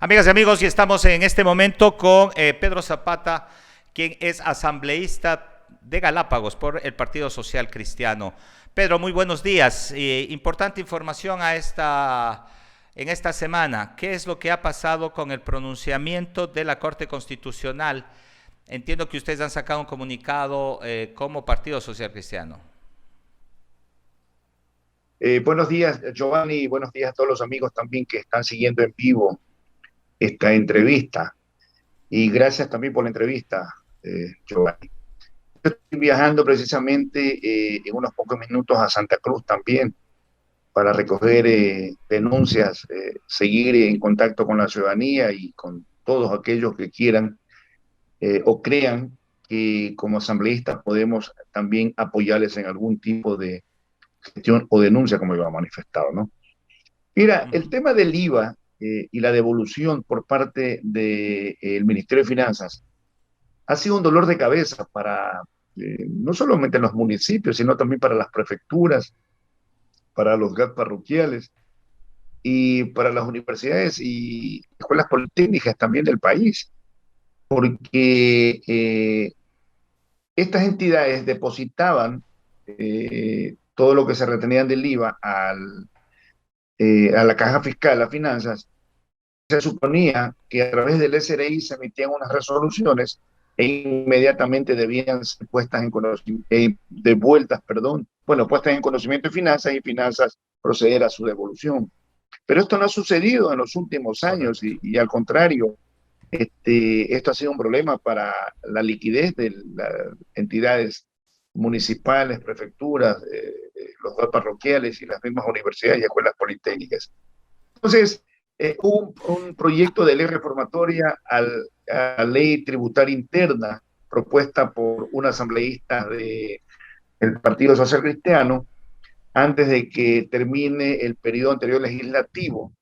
Amigas y amigos, y estamos en este momento con Pedro Zapata, quien es asambleísta de Galápagos por el Partido Social Cristiano. Pedro, muy buenos días. Importante información en esta semana. ¿Qué es lo que ha pasado con el pronunciamiento de la Corte Constitucional? Entiendo que ustedes han sacado un comunicado como Partido Social Cristiano. Buenos días, Giovanni, y buenos días a todos los amigos también que están siguiendo en vivo esta entrevista. Y gracias también por la entrevista, Giovanni. Estoy viajando precisamente en unos pocos minutos a Santa Cruz también para recoger denuncias, seguir en contacto con la ciudadanía y con todos aquellos que quieran o crean que como asambleístas podemos también apoyarles en algún tipo de gestión o denuncia, como yo he manifestado, ¿no? Mira, el Ujú. tema del IVA y la devolución por parte del Ministerio de Finanzas ha sido un dolor de cabeza para no solamente los municipios, sino también para las prefecturas, para los GAT parroquiales y para las universidades y escuelas politécnicas también del país, porque estas entidades depositaban todo lo que se retenían del IVA a la caja fiscal, a finanzas. Se suponía que a través del SRI se emitían unas resoluciones e inmediatamente debían ser puestas en conocimiento, devueltas, perdón, bueno, puestas en conocimiento de finanzas y finanzas proceder a su devolución. Pero esto no ha sucedido en los últimos años Correcto. y al contrario, esto ha sido un problema para la liquidez de las entidades municipales, prefecturas, los parroquiales y las mismas universidades y escuelas politécnicas. Entonces, hubo un proyecto de ley reformatoria a la ley tributaria interna propuesta por un asambleísta del Partido Social Cristiano antes de que termine el periodo anterior legislativo.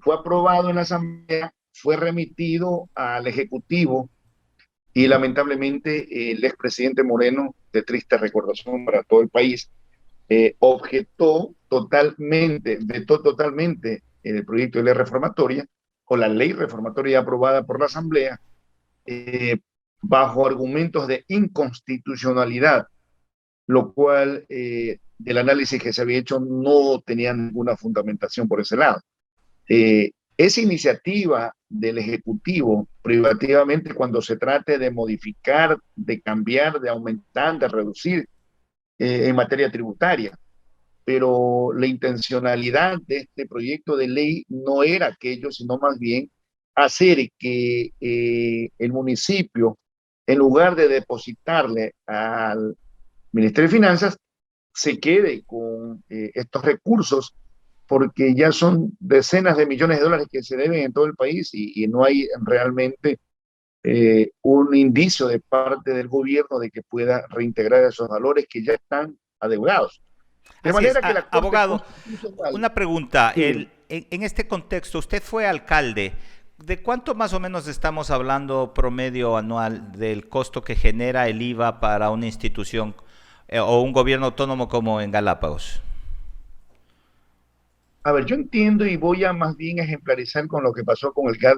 Fue aprobado en la Asamblea, fue remitido al Ejecutivo y lamentablemente el expresidente Moreno, de triste recordación para todo el país, vetó totalmente el proyecto de ley reformatoria o la ley reformatoria aprobada por la Asamblea eh, bajo argumentos de inconstitucionalidad, lo cual del análisis que se había hecho no tenía ninguna fundamentación por ese lado. Esa iniciativa del Ejecutivo, privativamente, cuando se trate de modificar, de cambiar, de aumentar, de reducir en materia tributaria, pero la intencionalidad de este proyecto de ley no era aquello, sino más bien hacer que el municipio, en lugar de depositarle al Ministerio de Finanzas, se quede con estos recursos, porque ya son decenas de millones de dólares que se deben en todo el país y no hay realmente un indicio de parte del gobierno de que pueda reintegrar esos valores que ya están adeudados. De Así es. manera que la Corte Abogado, Constitucional, una pregunta. sí, En este contexto, usted fue alcalde. ¿De cuánto más o menos estamos hablando promedio anual del costo que genera el IVA para una institución o un gobierno autónomo como en Galápagos? a ver, yo entiendo y voy a más bien ejemplarizar con lo que pasó con el GAD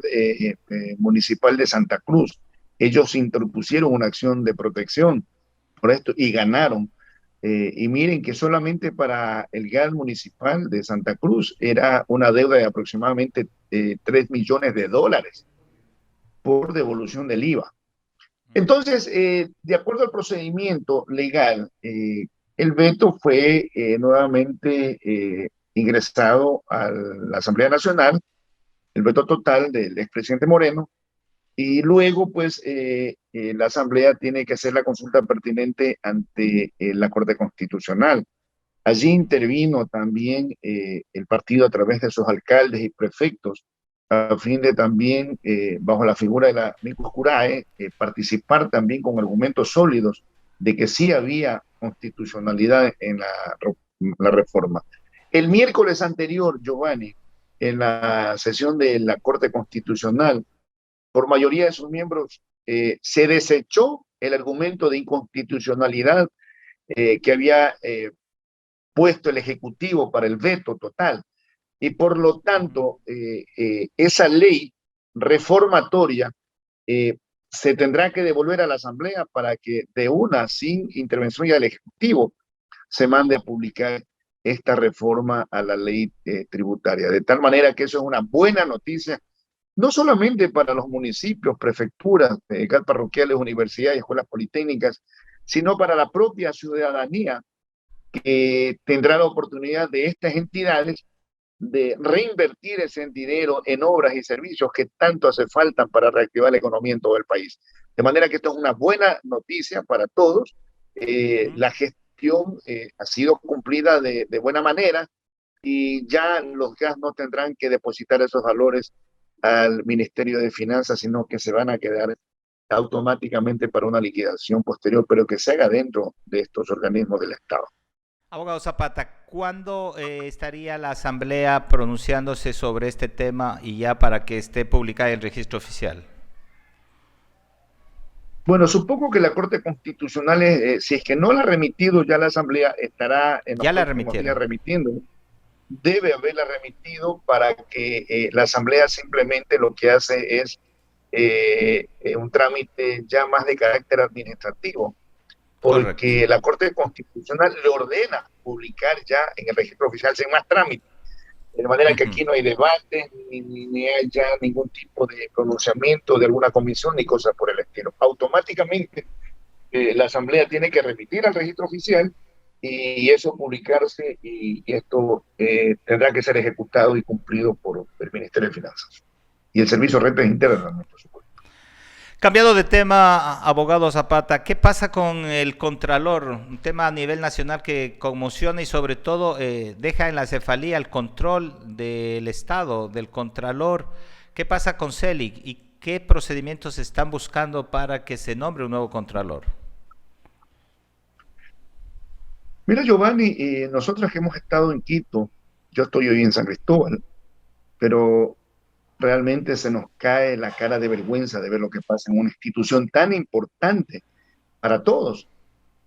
municipal de Santa Cruz. Ellos interpusieron una acción de protección por esto y ganaron. Y miren que solamente para el GAD municipal de Santa Cruz era una deuda de aproximadamente 3 millones de dólares por devolución del IVA. Entonces, de acuerdo al procedimiento legal, el veto fue nuevamente ingresado a la Asamblea Nacional, el veto total del expresidente Moreno, y luego, pues, la Asamblea tiene que hacer la consulta pertinente ante la Corte Constitucional. Allí intervino también el partido a través de sus alcaldes y prefectos a fin de también, bajo la figura de la Micus Curae, participar también con argumentos sólidos de que sí había constitucionalidad en la reforma. El miércoles anterior, Giovanni, en la sesión de la Corte Constitucional, por mayoría de sus miembros, se desechó el argumento de inconstitucionalidad que había puesto el Ejecutivo para el veto total. Y por lo tanto, esa ley reformatoria, se tendrá que devolver a la Asamblea para que de una, sin intervención ya del Ejecutivo, se mande a publicar esta reforma a la ley tributaria. De tal manera que eso es una buena noticia, no solamente para los municipios, prefecturas, parroquiales, universidades, escuelas politécnicas, sino para la propia ciudadanía que tendrá la oportunidad de estas entidades de reinvertir ese dinero en obras y servicios que tanto hace falta para reactivar la economía en todo el país. De manera que esto es una buena noticia para todos. La gestión ha sido cumplida de buena manera y ya los GAS no tendrán que depositar esos valores al Ministerio de Finanzas, sino que se van a quedar automáticamente para una liquidación posterior, pero que se haga dentro de estos organismos del Estado. Abogado Zapata, ¿cuándo estaría la Asamblea pronunciándose sobre este tema y ya para que esté publicada en el registro oficial? Bueno, supongo que la Corte Constitucional, si es que no la ha remitido, ya la Asamblea estará en los Ya la próximos días remitieron. remitiendo. Debe haberla remitido para que la Asamblea simplemente lo que hace es un trámite ya más de carácter administrativo, Correcto. porque la Corte Constitucional le ordena publicar ya en el registro oficial sin más trámite. De manera que aquí no hay debate, ni hay ya ningún tipo de pronunciamiento de alguna comisión, ni cosas por el estilo. Automáticamente la Asamblea tiene que remitir al registro oficial y eso publicarse y esto tendrá que ser ejecutado y cumplido por el Ministerio de Finanzas y el Servicio de Rentas Internas, por supuesto. Cambiando de tema, abogado Zapata, ¿qué pasa con el Contralor? Un tema a nivel nacional que conmociona y sobre todo deja en la cefalía el control del Estado, del Contralor. ¿Qué pasa con CELIC y qué procedimientos se están buscando para que se nombre un nuevo Contralor? Mira, Giovanni, nosotros que hemos estado en Quito, yo estoy hoy en San Cristóbal, pero realmente se nos cae la cara de vergüenza de ver lo que pasa en una institución tan importante para todos,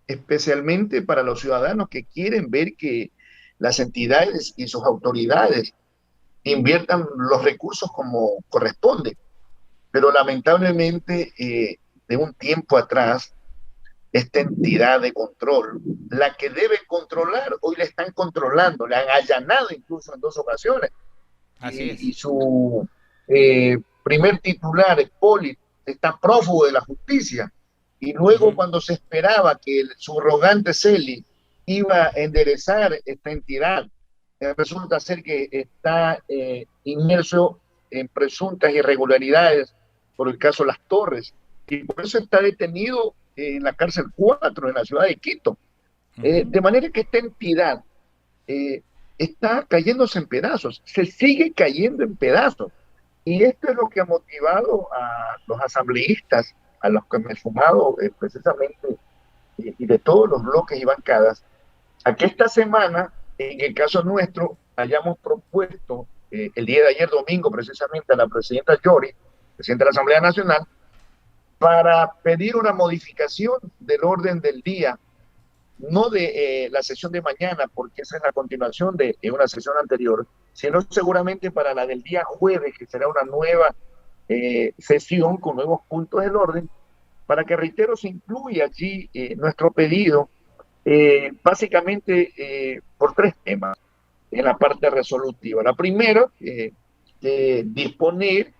especialmente para los ciudadanos que quieren ver que las entidades y sus autoridades inviertan los recursos como corresponde. Pero lamentablemente, de un tiempo atrás, esta entidad de control, la que debe controlar, hoy la están controlando, la han allanado incluso en 2 ocasiones. Así Y es. su primer titular, Poli, está prófugo de la justicia. Y luego, cuando se esperaba que el subrogante Celi iba a enderezar esta entidad, resulta ser que está inmerso en presuntas irregularidades por el caso Las Torres. Y por eso está detenido en la cárcel 4 en la ciudad de Quito. De manera que esta entidad eh, está cayéndose en pedazos, se sigue cayendo en pedazos. Y esto es lo que ha motivado a los asambleístas, a los que me he sumado precisamente, y de todos los bloques y bancadas, a que esta semana, en el caso nuestro, hayamos propuesto el día de ayer domingo precisamente a la presidenta Yori, presidenta de la Asamblea Nacional, para pedir una modificación del orden del día, no de la sesión de mañana, porque esa es la continuación de una sesión anterior, sino seguramente para la del día jueves, que será una nueva sesión con nuevos puntos del orden, para que, reitero, se incluya allí nuestro pedido, básicamente por 3 temas en la parte resolutiva. La primera, disponer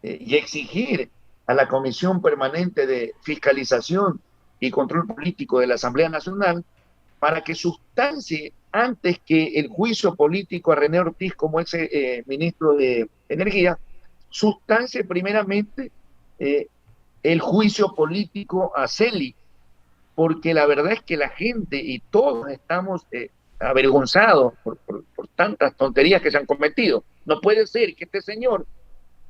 y exigir a la Comisión Permanente de Fiscalización y Control Político de la Asamblea Nacional para que sustancie antes que el juicio político a René Ortiz como ex ministro de Energía, sustancie primeramente el juicio político a Celi, porque la verdad es que la gente y todos estamos avergonzados por tantas tonterías que se han cometido. No puede ser que este señor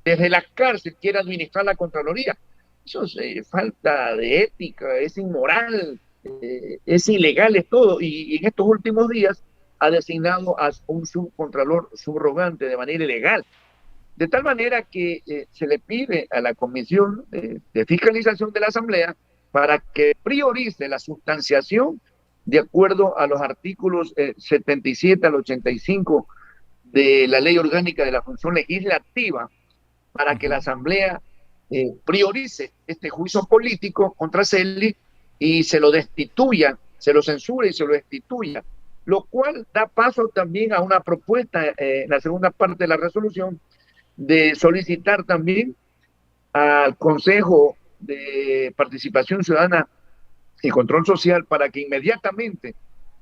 desde la cárcel quiera administrar la Contraloría. Eso es falta de ética, es inmoral, es ilegal, es todo. Y en estos últimos días ha designado a un subcontralor subrogante de manera ilegal. De tal manera que se le pide a la Comisión de Fiscalización de la Asamblea para que priorice la sustanciación de acuerdo a los artículos 77 al 85 de la Ley Orgánica de la Función Legislativa, para que la Ujú. Asamblea priorice este juicio político contra Celi y se lo destituya, se lo censure y se lo destituya, lo cual da paso también a una propuesta, la segunda parte de la resolución, de solicitar también al Consejo de Participación Ciudadana y Control Social para que inmediatamente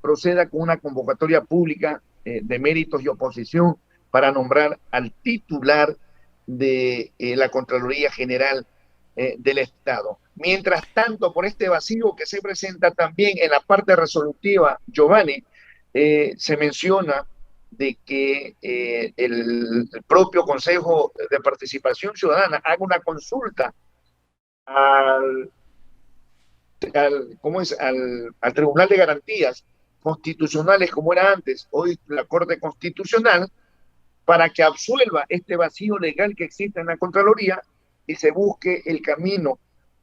proceda con una convocatoria pública de méritos y oposición para nombrar al titular de la Contraloría General del Estado. Mientras tanto, por este vacío que se presenta también en la parte resolutiva, Giovanni, se menciona de que el propio Consejo de Participación Ciudadana haga una consulta al ¿cómo es? Al Tribunal de Garantías Constitucionales, como era antes, hoy la Corte Constitucional, para que absuelva este vacío legal que existe en la Contraloría y se busque el camino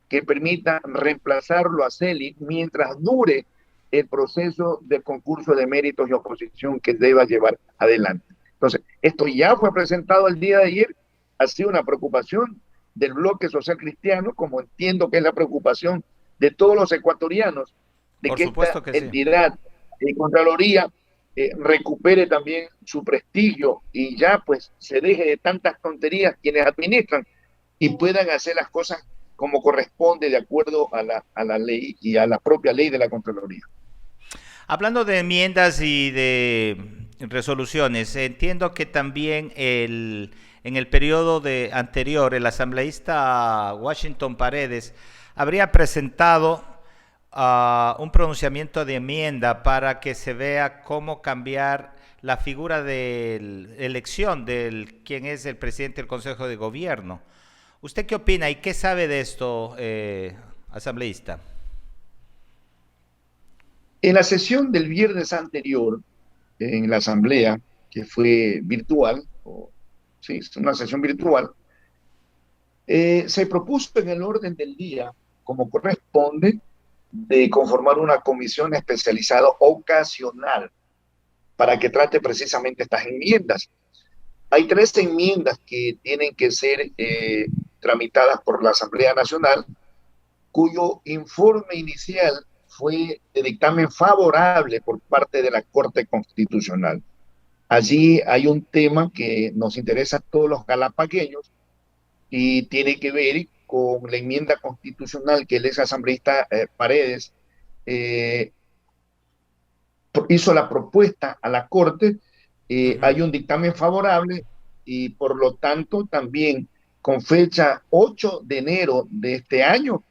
que permita reemplazarlo a Celi mientras dure el proceso del concurso de méritos y oposición que deba llevar adelante. Entonces, esto ya fue presentado el día de ayer, ha sido una preocupación del bloque social cristiano, como entiendo que es la preocupación de todos los ecuatorianos, de Por que esta supuesto que sí. entidad de Contraloría recupere también su prestigio y ya pues se deje de tantas tonterías quienes administran y puedan hacer las cosas como corresponde de acuerdo a la ley y a la propia ley de la Contraloría. Hablando de enmiendas y de resoluciones, entiendo que también en el periodo anterior el asambleísta Washington Paredes habría presentado un pronunciamiento de enmienda para que se vea cómo cambiar la figura de elección del quien es el presidente del Consejo de Gobierno. ¿Usted qué opina y qué sabe de esto, asambleísta? En la sesión del viernes anterior, en la asamblea, que fue virtual, o, sí, es una sesión virtual, se propuso en el orden del día, como corresponde, de conformar una comisión especializada ocasional para que trate precisamente estas enmiendas. Hay tres enmiendas que tienen que ser tramitadas por la Asamblea Nacional, cuyo informe inicial fue de dictamen favorable por parte de la Corte Constitucional. Allí hay un tema que nos interesa a todos los galapagueños y tiene que ver con la enmienda constitucional que el ex asambleísta Paredes eh, hizo la propuesta a la Corte. Ujú. Hay un dictamen favorable y por lo tanto también con fecha 8 de enero de este año,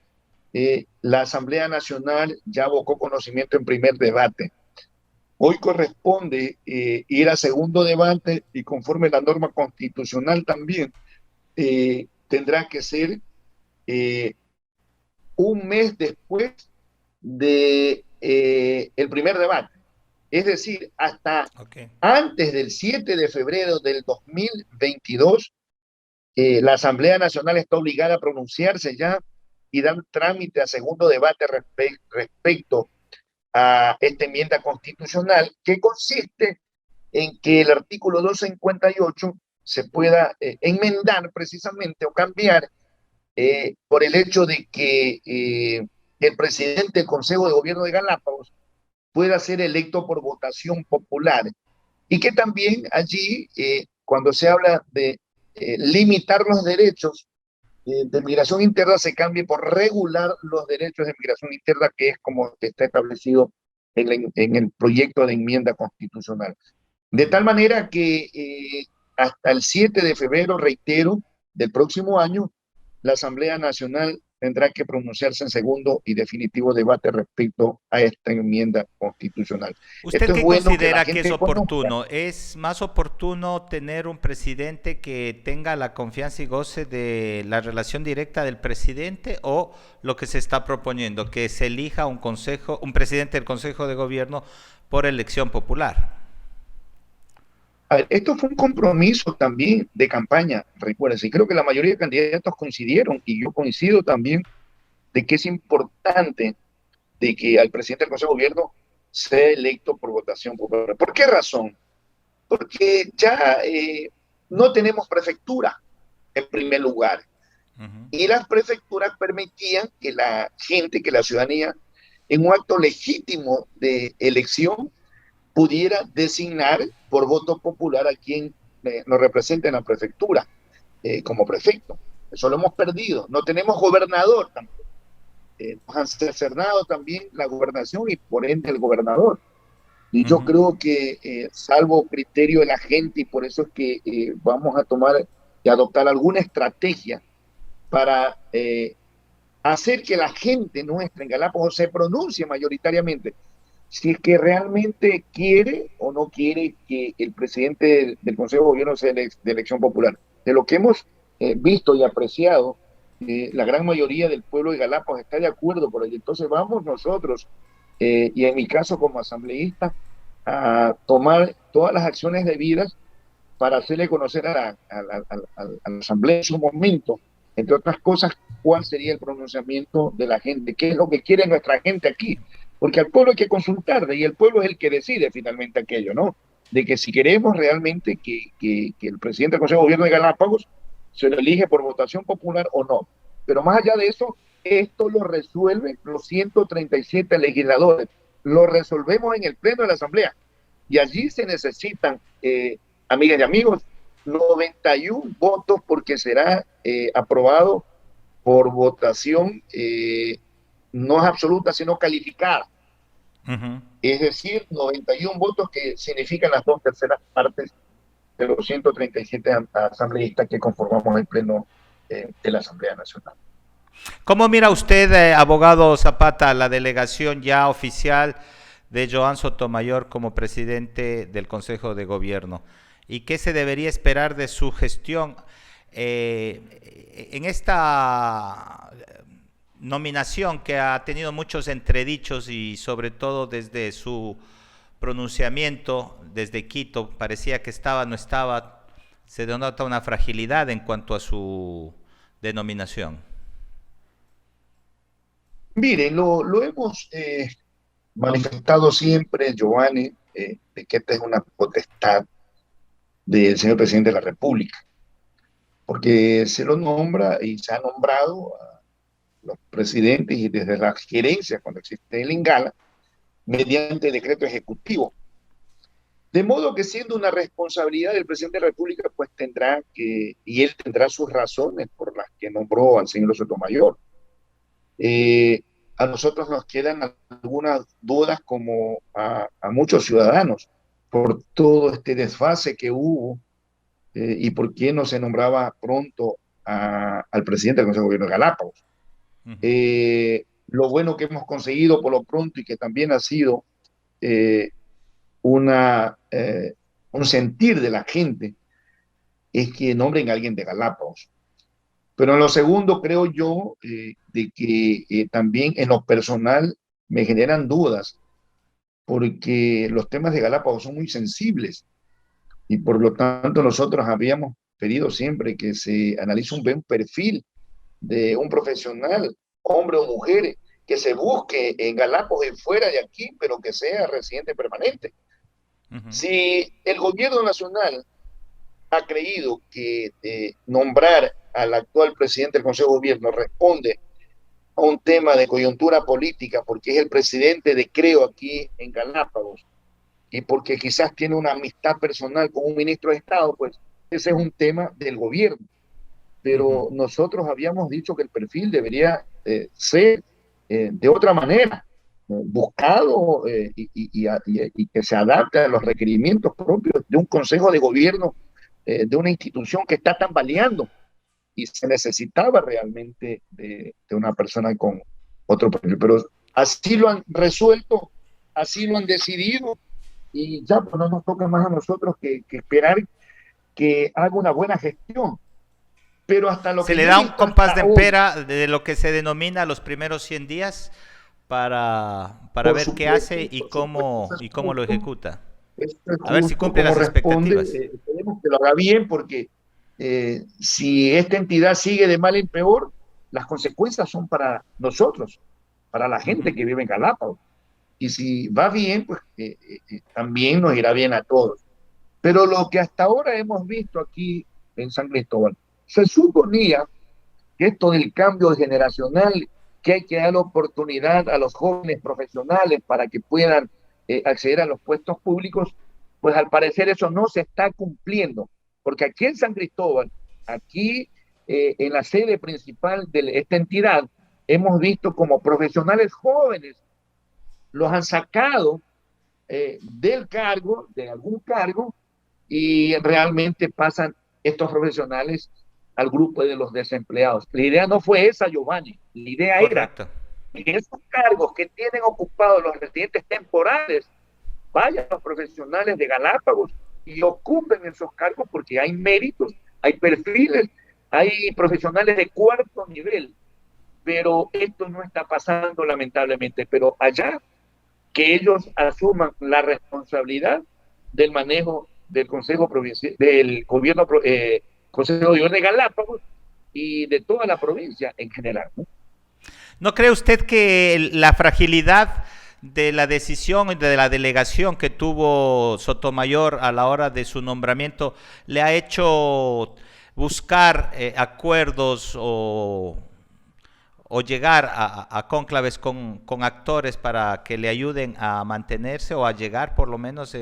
la Asamblea Nacional ya abocó conocimiento en primer debate. Hoy corresponde ir a segundo debate y conforme la norma constitucional también tendrá que ser eh, un mes después de el primer debate. Es decir, hasta Okay. antes del 7 de febrero del 2022, la Asamblea Nacional está obligada a pronunciarse ya y dar trámite a segundo debate respecto a esta enmienda constitucional que consiste en que el artículo 258 se pueda enmendar precisamente o cambiar por el hecho de que el presidente del Consejo de Gobierno de Galápagos pueda ser electo por votación popular y que también allí, cuando se habla de limitar los derechos de migración interna, se cambie por regular los derechos de migración interna, que es como está establecido en el proyecto de enmienda constitucional. De tal manera que hasta el 7 de febrero, reitero, del próximo año, la Asamblea Nacional tendrá que pronunciarse en segundo y definitivo debate respecto a esta enmienda constitucional. ¿Usted Esto es qué bueno que la considera que es gente conozca. oportuno? ¿Es más oportuno tener un presidente que tenga la confianza y goce de la relación directa del presidente o lo que se está proponiendo, que se elija un consejo, un presidente del Consejo de Gobierno por elección popular? A ver, esto fue un compromiso también de campaña, recuérdense, y creo que la mayoría de candidatos coincidieron, y yo coincido también, de que es importante de que al presidente del Consejo de Gobierno sea electo por votación popular. ¿Por qué razón? Porque ya no tenemos prefectura. primer lugar. Ujú. Y las prefecturas permitían que la gente, que la ciudadanía, en un acto legítimo de elección, pudiera designar por voto popular a quien nos represente en la prefectura como prefecto. Eso lo hemos perdido. No tenemos gobernador tampoco. Nos han cercenado también la gobernación y por ende el gobernador. Y yo Ujú. creo que, salvo criterio de la gente, y por eso es que vamos a tomar y adoptar alguna estrategia para hacer que la gente nuestra en Galápagos se pronuncie mayoritariamente si es que realmente quiere o no quiere que el presidente del Consejo de Gobierno sea de elección popular. De lo que hemos visto y apreciado, la gran mayoría del pueblo de Galápagos está de acuerdo por ello. Entonces vamos nosotros, y en mi caso como asambleísta, a tomar todas las acciones debidas para hacerle conocer a la Asamblea en su momento, entre otras cosas, cuál sería el pronunciamiento de la gente, qué es lo que quiere nuestra gente aquí, porque al pueblo hay que consultarle y el pueblo es el que decide finalmente aquello, ¿no? De que si queremos realmente que el presidente del Consejo de Gobierno de Galápagos se lo elige por votación popular o no. Pero más allá de eso, esto lo resuelven los 137 legisladores, lo resolvemos en el Pleno de la Asamblea y allí se necesitan, amigas y amigos, 91 votos porque será aprobado por votación, no es absoluta, sino calificada. Ujú. Es decir, 91 votos que significan las 2/3 partes de los 137 asambleístas que conformamos el Pleno de la Asamblea Nacional. ¿Cómo mira usted, abogado Zapata, la delegación ya oficial de Joan Sotomayor como presidente del Consejo de Gobierno? ¿Y qué se debería esperar de su gestión en esta nominación que ha tenido muchos entredichos y sobre todo desde su pronunciamiento desde Quito parecía que estaba, no estaba, se denota una fragilidad en cuanto a su denominación? Miren, lo hemos manifestado siempre, Giovanni, de que esta es una potestad del señor presidente de la República, porque se lo nombra y se ha nombrado a los presidentes y desde las gerencias, cuando existe el INGALA, mediante decreto ejecutivo. De modo que siendo una responsabilidad del presidente de la República, pues tendrá que, y él tendrá sus razones por las que nombró al señor Sotomayor. Eh, a nosotros nos quedan algunas dudas como a muchos ciudadanos por todo este desfase que hubo, y por qué no se nombraba pronto al presidente del Consejo de Gobierno de Galápagos. Uh -huh. Lo bueno que hemos conseguido por lo pronto y que también ha sido eh, una, un sentir de la gente es que nombren a alguien de Galápagos. Pero en lo segundo, creo yo, de que también en lo personal me generan dudas, porque los temas de Galápagos son muy sensibles y por lo tanto nosotros habíamos pedido siempre que se analice un buen perfil de un profesional, hombre o mujer, que se busque en Galápagos y fuera de aquí, pero que sea residente permanente. Uh -huh. Si el gobierno nacional ha creído que nombrar al actual presidente del Consejo de Gobierno responde a un tema de coyuntura política, porque es el presidente de Creo aquí en Galápagos, y porque quizás tiene una amistad personal con un ministro de Estado, pues ese es un tema del gobierno. Uh -huh. Pero nosotros habíamos dicho que el perfil debería ser de otra manera, buscado, y que se adapte a los requerimientos propios de un consejo de gobierno, de una institución que está tambaleando y se necesitaba realmente de una persona con otro perfil. Pero así lo han resuelto, así lo han decidido y ya pues no nos toca más a nosotros que esperar que haga una buena gestión. Pero hasta lo Se que le yo he da un visto compás hasta de hoy, espera de lo que se denomina los primeros 100 días para ver qué hace por supuesto, eso es y cómo lo justo, ejecuta. eso es A ver si justo cumple como las responde. expectativas. Esperemos que lo haga bien, porque si esta entidad sigue de mal en peor, las consecuencias son para nosotros, para la Uh gente -huh. que vive en Galápagos. Y si va bien, pues también nos irá bien a todos. Pero lo que hasta ahora hemos visto aquí en San Cristóbal Se suponía que esto del cambio generacional, que hay que dar oportunidad a los jóvenes profesionales para que puedan acceder a los puestos públicos, pues al parecer eso no se está cumpliendo, porque aquí en San Cristóbal, aquí en la sede principal de esta entidad, hemos visto como profesionales jóvenes los han sacado del cargo, de algún cargo, y realmente pasan estos profesionales al grupo de los desempleados. La idea no fue esa, Giovanni. La idea era Correcto. que esos cargos que tienen ocupados los residentes temporales vayan los profesionales de Galápagos y ocupen esos cargos porque hay méritos, hay perfiles, hay profesionales de cuarto nivel, pero esto no está pasando lamentablemente. Pero allá que ellos asuman la responsabilidad del manejo del Consejo Provincial, del gobierno, Consejo de Gobierno de Galápagos y de toda la provincia en general, ¿no? ¿No cree usted que la fragilidad de la decisión y de la delegación que tuvo Sotomayor a la hora de su nombramiento le ha hecho buscar acuerdos o llegar a cónclaves con actores para que le ayuden a mantenerse o a llegar por lo menos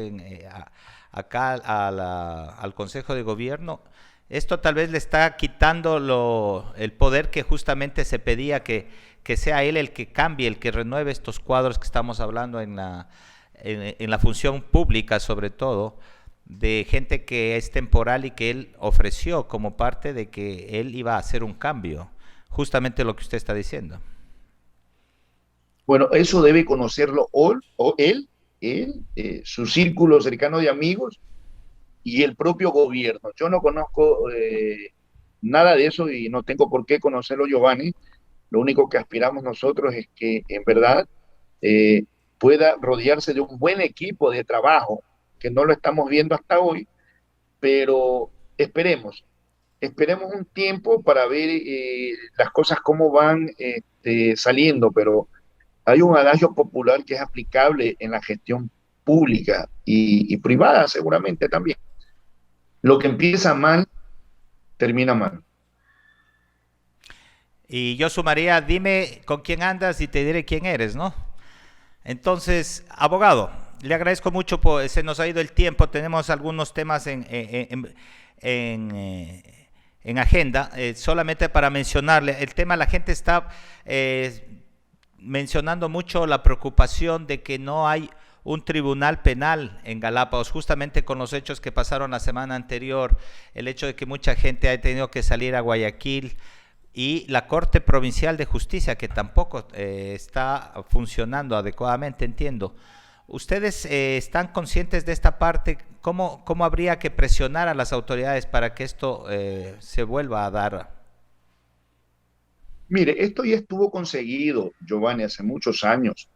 acá al Consejo de Gobierno? Esto tal vez le está quitando el poder que justamente se pedía que sea él el que cambie, el que renueve estos cuadros que estamos hablando en la función pública, sobre todo, de gente que es temporal y que él ofreció como parte de que él iba a hacer un cambio. Justamente lo que usted está diciendo. Bueno, eso debe conocerlo él, su círculo cercano de amigos y el propio gobierno. Yo no conozco nada de eso y no tengo por qué conocerlo, Giovanni. Lo único que aspiramos nosotros es que en verdad eh, pueda rodearse de un buen equipo de trabajo, que no lo estamos viendo hasta hoy, pero esperemos, esperemos un tiempo para ver las cosas cómo van saliendo, pero hay un adagio popular que es aplicable en la gestión pública y privada seguramente también. Lo que empieza mal, termina mal. Y yo sumaría, dime con quién andas y te diré quién eres, ¿no? Entonces, abogado, le agradezco mucho, se nos ha ido el tiempo, tenemos algunos temas en agenda, solamente para mencionarle, el tema, la gente está mencionando mucho la preocupación de que no hay un tribunal penal en Galápagos, justamente con los hechos que pasaron la semana anterior, el hecho de que mucha gente ha tenido que salir a Guayaquil y la Corte Provincial de Justicia, que tampoco está funcionando adecuadamente, entiendo. ¿Ustedes están conscientes de esta parte? ¿Cómo habría que presionar a las autoridades para que esto se vuelva a dar? Mire, esto ya estuvo conseguido, Giovanni, hace muchos años.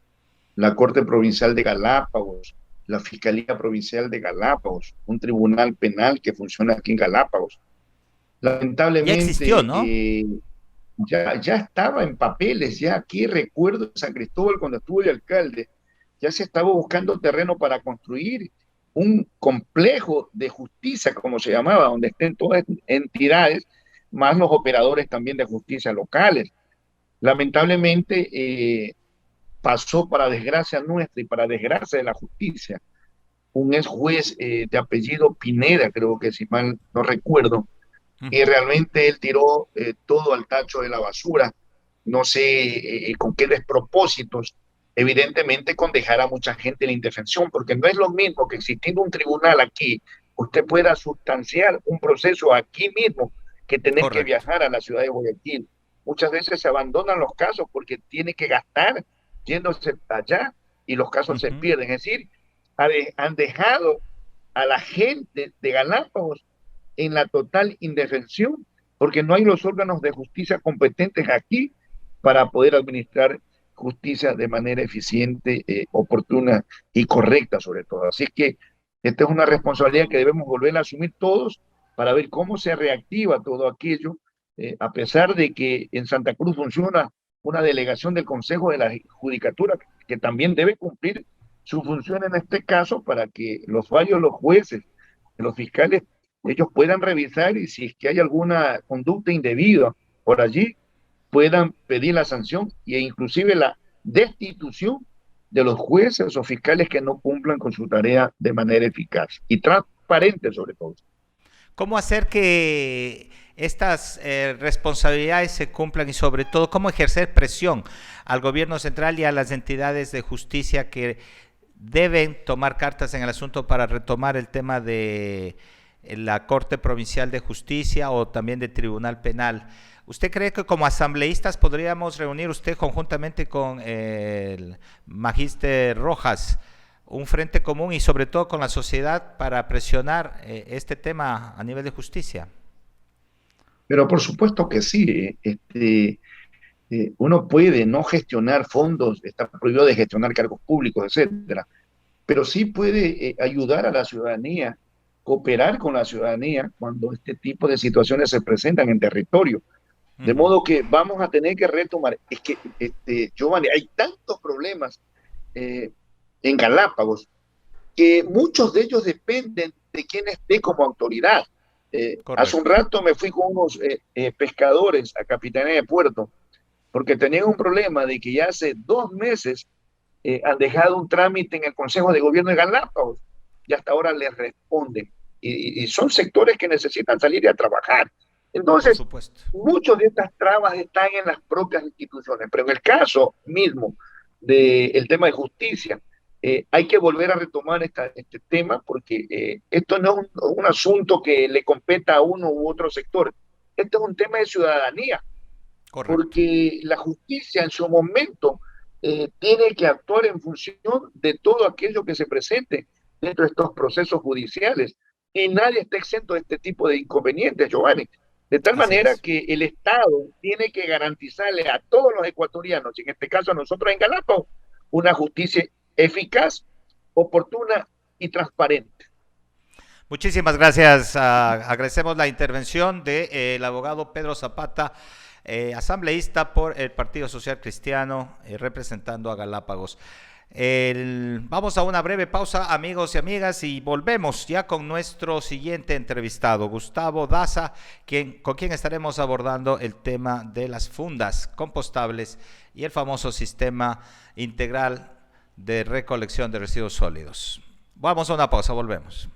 La Corte Provincial de Galápagos, la Fiscalía Provincial de Galápagos, un tribunal penal que funciona aquí en Galápagos. Ya existió, Lamentablemente, ¿no? ya estaba en papeles, ya aquí recuerdo en San Cristóbal cuando estuvo el alcalde, ya se estaba buscando terreno para construir un complejo de justicia, como se llamaba, donde estén todas entidades, más los operadores también de justicia locales. Lamentablemente, pasó para desgracia nuestra y para desgracia de la justicia, un ex juez de apellido Pineda, creo que si mal no recuerdo, Uh y -huh. realmente él tiró todo al tacho de la basura, no sé con qué despropósitos, evidentemente con dejar a mucha gente en la indefensión, porque no es lo mismo que existiendo un tribunal aquí, usted pueda sustanciar un proceso aquí mismo que tener que Correcto. viajar a la ciudad de Guayaquil. Muchas veces se abandonan los casos porque tiene que gastar yéndose allá y los Uh casos se -huh. pierden. Es decir, han dejado a la gente de Galápagos en la total indefensión, porque no hay los órganos de justicia competentes aquí para poder administrar justicia de manera eficiente, oportuna y correcta sobre todo. Así que esta es una responsabilidad que debemos volver a asumir todos para ver cómo se reactiva todo aquello, a pesar de que en Santa Cruz funciona una delegación del Consejo de la Judicatura que también debe cumplir su función en este caso para que los fallos, los jueces, los fiscales ellos puedan revisar y si es que hay alguna conducta indebida por allí, puedan pedir la sanción e inclusive la destitución de los jueces o fiscales que no cumplan con su tarea de manera eficaz y transparente sobre todo. ¿Cómo hacer que estas responsabilidades se cumplan y sobre todo cómo ejercer presión al gobierno central y a las entidades de justicia que deben tomar cartas en el asunto para retomar el tema de la Corte Provincial de Justicia o también de Tribunal Penal? ¿Usted cree que como asambleístas podríamos reunir usted conjuntamente con el magíster Rojas un frente común y sobre todo con la sociedad para presionar este tema a nivel de justicia? Pero por supuesto que sí, uno puede no gestionar fondos, está prohibido de gestionar cargos públicos, etcétera, pero sí puede ayudar a la ciudadanía, cooperar con la ciudadanía cuando este tipo de situaciones se presentan en territorio. De modo que vamos a tener que retomar. Es que, Giovanni, hay tantos problemas eh, en Galápagos que muchos de ellos dependen de quién esté como autoridad. Hace un Correcto. rato me fui con unos pescadores a Capitanía de Puerto porque tenían un problema de que ya hace 2 meses han dejado un trámite en el Consejo de Gobierno de Galápagos y hasta ahora les responden. Y son sectores que necesitan salir a trabajar. Por Entonces, supuesto. muchas de estas trabas están en las propias instituciones, pero en el caso mismo del tema de justicia, hay que volver a retomar este tema porque esto no es un asunto que le competa a uno u otro sector, esto es un tema de ciudadanía, Correcto. porque la justicia en su momento tiene que actuar en función de todo aquello que se presente dentro de estos procesos judiciales. Y nadie está exento de este tipo de inconvenientes, Giovanni. De tal Así manera es. que el Estado tiene que garantizarle a todos los ecuatorianos, y en este caso a nosotros en Galápagos, una justicia eficaz, oportuna y transparente. Muchísimas gracias. Agradecemos la intervención del abogado Pedro Zapata, asambleísta por el Partido Social Cristiano, representando a Galápagos. Vamos a una breve pausa, amigos y amigas, y volvemos ya con nuestro siguiente entrevistado, Gustavo Daza, con quien estaremos abordando el tema de las fundas compostables y el famoso sistema integral de recolección de residuos sólidos. Vamos a una pausa, volvemos.